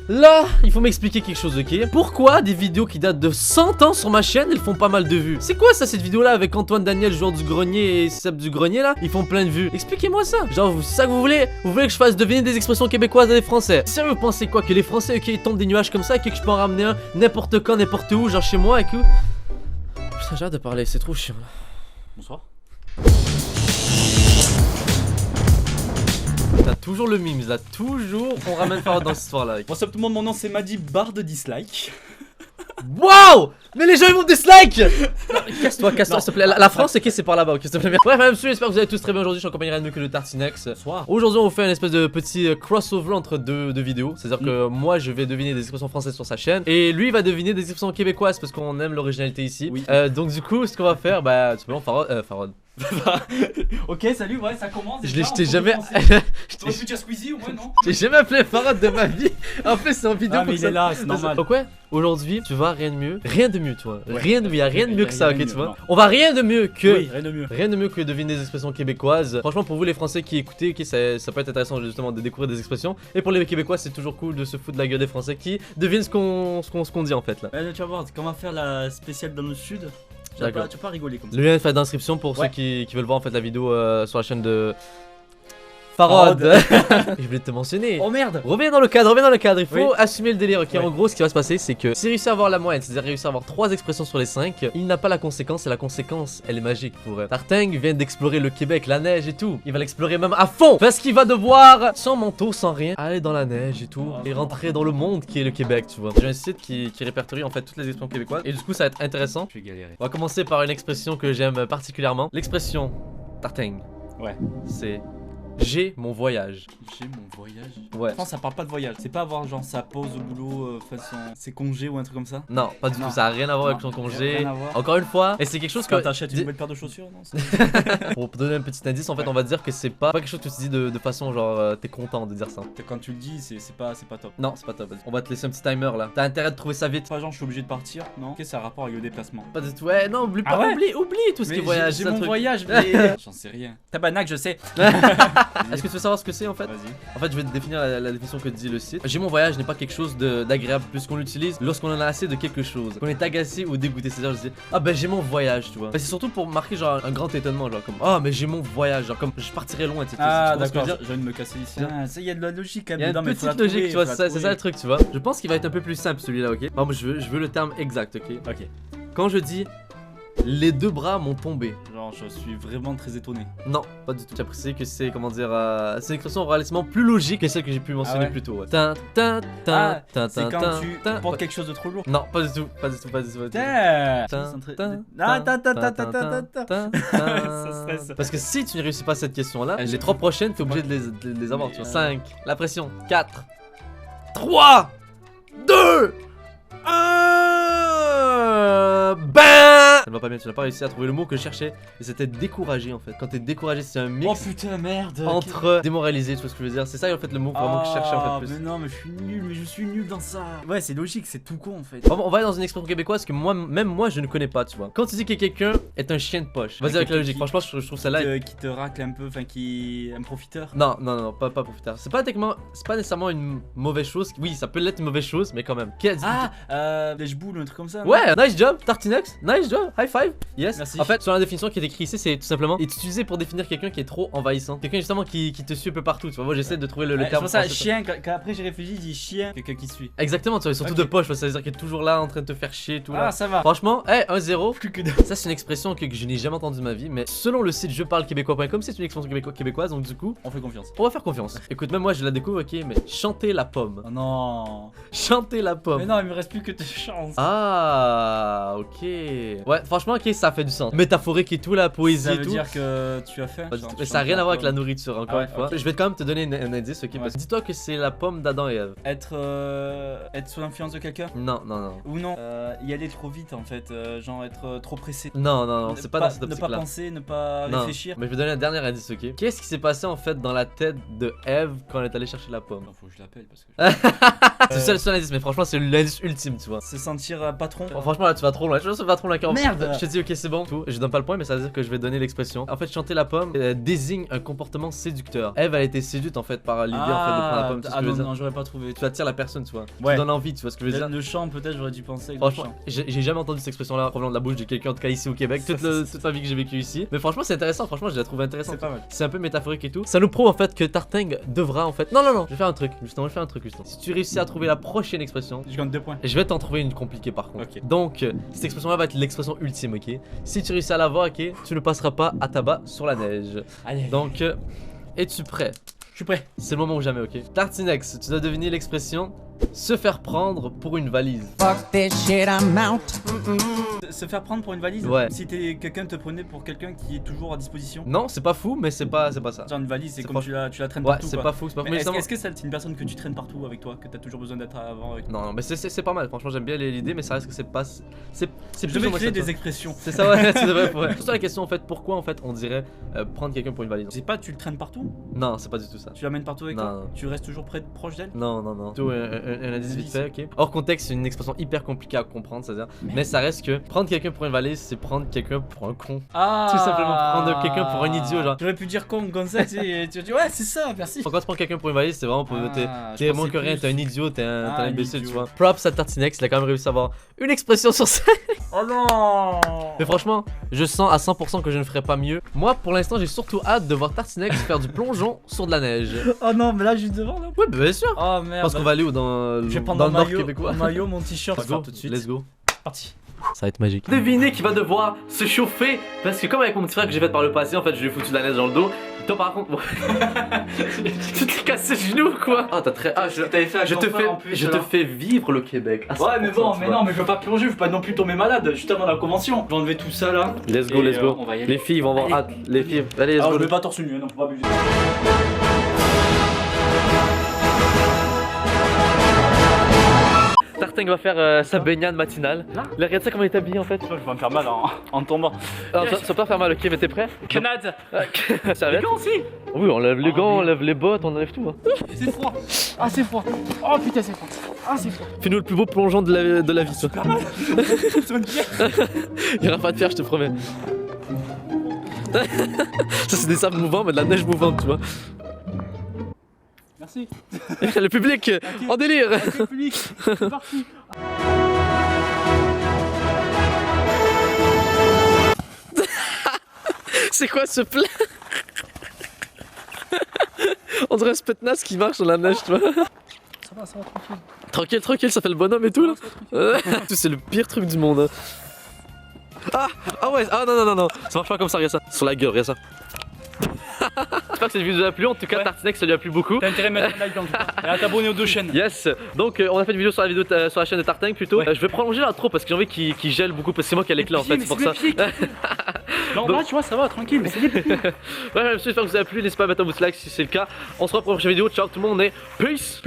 Là, il faut m'expliquer quelque chose, ok? Pourquoi des vidéos qui datent de 100 ans sur ma chaîne, elles font pas mal de vues? C'est quoi ça, cette vidéo-là avec Antoine Daniel, joueur du grenier, et Seb du grenier, là? Ils font plein de vues. Expliquez-moi ça. Genre, c'est ça que vous voulez? Vous voulez que je fasse deviner des expressions québécoises à des Français? Sérieux, vous pensez quoi? Que les Français, ok, ils tombent des nuages comme ça, et que je peux en ramener un n'importe quand, n'importe où, genre chez moi, et que... Putain, j'ai hâte de parler, c'est trop chiant, là. Bonsoir. T'as toujours le mime, là, toujours on ramène Farod dans cette histoire-là. What's up tout le monde, mon nom c'est Madi, barre de dislike. Waouh! Mais les gens ils vont dislike! Casse-toi, s'il te plaît. La France, ok, c'est par là-bas, ok, s'il te plaît. Bref, mesdames et messieurs, j'espère que vous allez tous très bien aujourd'hui. Je suis en compagnie rien de mieux que le Tartinex. Bonsoir. Aujourd'hui, on vous fait un espèce de petit crossover entre deux vidéos. C'est-à-dire que moi, je vais deviner des expressions françaises sur sa chaîne. Et lui, il va deviner des expressions québécoises parce qu'on aime l'originalité ici. Oui. Donc, du coup, ce qu'on va faire, bah, tout simplement, Farod. Ok, salut, ouais, ça commence. Je t'ai jamais. T'aurais pu dire Squeezie au moins, non? J'ai jamais appelé Farod de ma vie. En plus, c'est en vidéo. Ah, mais il est là, c'est normal. Donc, ouais, aujourd'hui, tu vois, rien de mieux. Rien de mieux, tu vois. Ouais. Rien de mieux, y a rien de mieux que ça, ok, Rien de tu mieux, vois. non. On va rien de mieux que. Oui, rien de mieux. Rien de mieux que deviner des expressions québécoises. Franchement, pour vous les Français qui écoutez, ok, ça peut être intéressant justement de découvrir des expressions. Et pour les Québécois, c'est toujours cool de se foutre de la gueule des Français qui devinent ce qu'on dit en fait là. Tu vas voir, quand on va faire la spéciale dans le sud, tu vas D'accord. pas rigoler comme ça. Le lien est fait d'inscription pour Ouais. ceux qui veulent voir en fait la vidéo sur la chaîne de Farod. Je voulais te mentionner. Oh merde! Reviens dans le cadre, il faut Oui. assumer le délire, ok. Ouais. En gros, ce qui va se passer, c'est que s'il réussit à avoir la moyenne, c'est-à-dire réussir à avoir 3 expressions sur les 5, il n'a pas la conséquence, et la conséquence, elle est magique pour eux. Tartang vient d'explorer le Québec, la neige et tout. Il va l'explorer même à fond, parce qu'il va devoir, sans manteau, sans rien, aller dans la neige et tout, et rentrer dans le monde qui est le Québec, tu vois. J'ai un site qui répertorie en fait toutes les expressions québécoises, et du coup, ça va être intéressant. Je vais galérer. On va commencer par une expression que j'aime particulièrement. L'expression Tartang, Ouais. c'est j'ai mon voyage. J'ai mon voyage. Ouais. Je pense que ça parle pas de voyage. C'est pas avoir genre sa pause au boulot, ses congés ou un truc comme ça. Non, pas du Non. tout, ça a rien à voir avec Non, son congé. rien à voir. Encore une fois, et c'est quelque chose Quand que. t'achètes une Dis- nouvelle paire de chaussures, non? Pour te donner un petit indice, en fait, Ouais. on va dire que c'est pas quelque chose que tu dis de façon genre t'es content de dire ça. Quand tu le dis, c'est pas top. Non, c'est pas top. On va te laisser un petit timer là. T'as intérêt de trouver ça vite. Pas genre je suis obligé de partir, non? Qu'est-ce que ça a rapport avec le déplacement? Pas du tout. Ouais, non, oublie Ah pas. ouais Oublie tout ce qui est voyage. J'ai c'est un mon truc. voyage, mais j'en sais rien. Tabarnak, je sais. Est-ce que tu veux savoir ce que c'est en fait? Vas-y. En fait, je vais te définir la définition que dit le site. J'ai mon voyage n'est pas quelque chose d'agréable puisqu'on l'utilise lorsqu'on en a assez de quelque chose. Qu'on est agacé ou dégoûté. C'est-à-dire, je dis, ah ben j'ai mon voyage, tu vois. C'est surtout pour marquer genre un grand étonnement, genre comme, ah mais j'ai mon voyage, genre comme je partirai loin, tu sais. Ah tu vois ce que je veux d'accord, dire? j'ai envie de me casser ici. Tiens. Ah, ça y a de la logique quand Il y a même une dedans, mais faut la petite logique, trouver, tu vois, faut la c'est ça le trouver. truc, tu vois. Je pense qu'il va être un peu plus simple celui-là, ok? Moi, je veux le terme exact, ok? Ok. Quand je dis les 2 bras m'ont tombé. Genre je suis vraiment très étonné. Non, pas du tout. J'apprécie que c'est, comment dire, c'est une expression relativement plus logique que celle que j'ai pu mentionner ouais. plus tôt. Ouais. Ah, c'est quand tu portes quelque chose de trop lourd. Non, pas du tout, pas du tout. Putain. Ça stresse. Parce que si tu ne réussis pas cette question-là, les 3 prochaines, t'es obligé de les avoir, tu vois. 5, la pression, 4, 3, 2, 1, BAM! Ça ne va pas bien, tu n'as pas réussi à trouver le mot que je cherchais. Et c'était découragé en fait. Quand t'es découragé, c'est un mix Oh putain merde. entre démoralisé, tu vois ce que je veux dire. C'est ça en fait le mot vraiment que je cherchais en fait Mais plus. non, mais je suis nul dans ça. Ouais, c'est logique, c'est tout con en fait. On va aller dans une expression québécoise que même moi je ne connais pas, tu vois. Quand tu dis que quelqu'un est un chien de poche, vas-y avec la logique. Franchement, je trouve celle-là. Qui te racle un peu, enfin qui est un profiteur. Non, pas profiteur. C'est pas nécessairement une mauvaise chose. Oui, ça peut l'être une mauvaise chose, mais quand même. Lèche-boule ou un truc comme ça. non? Ouais, nice job, Tartinex, nice job, high five, yes. Merci. En fait, sur la définition qui est écrite ici, c'est tout simplement est utilisé pour définir quelqu'un qui est trop envahissant. Quelqu'un justement qui te suit un peu partout, tu vois. Moi j'essaie de trouver le Ouais, terme. c'est pour ça, français. chien, quand après j'ai réfléchi, j'ai dit chien, quelqu'un qui suit. Exactement, tu vois, surtout Ok. de poche, ça veut dire qu'il est toujours là en train de te faire chier, tout là. Ah, ça va. Franchement, 1-0. Plus que deux. Ça, c'est une expression que je n'ai jamais entendue de ma vie, mais selon le site jeparlequébécois.com, c'est une expression québécoise, donc du coup, On fait confiance. on va faire confiance. Écoute, même moi je la découvre, ok, mais chanter la pomme. Oh non. Chanter la pomme. Mais non, il me reste plus que 2 chances. Ah, ok. Ouais, franchement, ok, ça fait du sens. Métaphorique et tout, la poésie Ça et veut tout. dire que tu as faim. Pas du genre, tout. tu Mais ça n'a chantes rien à voir avec la pomme. nourriture, encore Ah ouais, une fois. ok. Je vais quand même te donner un indice, ok? Ouais. Parce que dis-toi que c'est la pomme d'Adam et Ève. Être sous l'influence de quelqu'un. Non, non, non. Ou non, y aller trop vite en fait, genre être trop pressé. Non, non, non, c'est pas dans cette Ne pas optique-là. penser, ne pas Non. réfléchir. Mais je vais donner un dernier indice, ok? Qu'est-ce qui s'est passé en fait dans la tête de Ève quand elle est allée chercher la pomme? Non, faut que je l'appelle parce que. C'est le seul indice, mais franchement, c'est l'indice ultime, tu vois. Se sentir patron. Bon, franchement, là, tu vas trop loin. Je sais que tu vas trop loin, car Merde, merde. Je te dis ok c'est bon tout. Je donne pas le point mais ça veut dire que je vais donner l'expression. En fait chanter la pomme désigne un comportement séducteur. Eve elle a été séduite en fait par l'idée en fait de prendre la pomme. Tu vois ce que je veux dire? Non, j'aurais pas trouvé. Tu attires la personne tu vois. Ouais. Tu donnes envie tu vois ce que je veux dire? Le chant peut-être j'aurais dû penser. Franchement, j'ai jamais entendu cette expression-là provenant de la bouche de quelqu'un, en tout cas ici au Québec, toute ma vie que j'ai vécu ici. Mais franchement, c'est intéressant, franchement, je la trouve intéressante. C'est pas mal. C'est un peu métaphorique et tout. Ça nous prouve en fait que Tarting devra en fait. Non, je vais faire un truc, justement, Si tu réussis à trouver la prochaine expression, Je gagne 2 points. je vais t'en trouver une compliquée par contre. Ok. Donc, cette expression-là va être l'expression ultime, ok? Si tu réussis à l'avoir, ok, tu ne passeras pas à tabac sur la neige. Allez. Donc, es-tu prêt? Je suis prêt. C'est le moment ou jamais, ok? Tartinex, tu dois deviner l'expression se faire prendre pour une valise. Fuck this shit, I'm out. Se faire prendre pour une valise. Ouais. Si quelqu'un te prenait pour quelqu'un qui est toujours à disposition. Non, c'est pas fou, mais c'est pas ça. Genre une valise, c'est C'est comme pas- tu la traînes Ouais, partout. c'est quoi. pas fou, c'est pas fou. Mais Mais est-ce justement- que c'est une personne que tu traînes partout avec toi, que t'as toujours besoin d'être avant avec toi? Non, mais c'est pas mal. Franchement, j'aime bien l'idée, mais ça reste que c'est pas. C'est Je plus vais ou moins créer ça, des expressions. C'est ça, ouais, c'est vrai. Ouais. C'est ça la question en fait. Pourquoi en fait on dirait prendre quelqu'un pour une valise? Je sais pas, tu le traînes partout? Non, c'est pas du tout ça. Tu l'amènes partout avec Non, toi? non. Tu restes toujours proche d'elle? Non. Tout un indice vite fait, ok. Hors contexte, c'est une expression hyper compliquée à comprendre, c'est-à-dire. Mais ça reste que prendre quelqu'un pour une valise, c'est prendre quelqu'un pour un con. Ah. Tout simplement prendre quelqu'un pour un idiot, genre. J'aurais pu dire con comme ça, tu sais, et tu dis ouais, c'est ça, merci. Quand tu prends quelqu'un pour une valise, c'est vraiment pour. Ah, T'es je moins pensais que rien, plus. t'es un idiot, t'es un Ah, imbécile, idiot. tu vois. Props à Tartinex, il a quand même réussi à avoir une expression sur ça. Oh non. Mais franchement, je sens à 100% que je ne ferai pas mieux. Moi, pour l'instant, j'ai surtout hâte de voir Tartinex faire du plongeon sur de la neige. Oh non, mais là, juste devant là. Ouais, bah, bien sûr. Oh Je merde. pense qu'on va aller où dans Je vais prendre dans le mon nord maillot, québécois. mon maillot, mon t-shirt. Let's go, tout de suite. let's go. Parti. Ça va être magique. Devinez qui va devoir se chauffer parce que comme avec mon petit frère que j'ai fait par le passé, en fait, je lui ai foutu de la neige dans le dos. Toi par contre, tu t'es cassé le genou quoi. Ah t'as très. Ah je te fais vivre le Québec. Ah, Ouais, mais bon, mais non, mais je veux pas plonger, je veux pas non plus tomber malade, juste avant la convention. Je vais enlever tout ça là. Let's go, Et, let's go. on va y aller. Les filles vont avoir Allez. hâte. Les filles, allez, let's Alors, go. je mets pas torse nu, non, faut pas abuser. Tarting va faire sa baignade matinale. Là Là, regarde ça comment il est habillé en fait. Je vais me faire mal en tombant. Alors, ça va pas faire mal, ok, mais t'es prêt? Canade. Ça Les gants aussi. Oui, on enlève les Oh, gants, on mais- enlève les bottes, on enlève tout. Hein. C'est froid. Ah, c'est froid. Oh putain, c'est froid. Ah, c'est froid. Fais-nous le plus beau plongeon de la vie, toi. Pas mal. Sur une pierre. Il y aura pas de fer, je te promets. Ça, c'est des sables mouvants, mais de la neige mouvante, tu vois. Merci. Le public, en délire. Ok, public. C'est parti. C'est quoi ce plat? On dirait un spetnas qui marche dans la neige, tu vois. Ça va, tranquille. Tranquille, ça fait le bonhomme et tout, là. C'est le pire truc du monde. Hein. Ah ouais, ah non, ça marche pas comme ça, regarde ça. Sur la gueule, regarde ça. J'espère que cette vidéo vous a plu, en tout cas Ouais. Tartinex ça lui a plu beaucoup. T'as intérêt à mettre un like en tout cas. Et à t'abonner aux deux chaînes. Yes, donc on a fait une vidéo sur la chaîne de Tarting plutôt. Ouais. Je vais prolonger l'intro parce que j'ai envie qu'il gèle beaucoup parce que c'est moi qui ai les clés en fait, c'est pour ça. Non, Donc- là, tu vois, ça va, tranquille, mais c'est des petits. Ouais, j'espère que vous avez plu, n'hésitez pas à mettre un pouce like si c'est le cas. On se revoit pour la prochaine vidéo, ciao tout le monde et peace.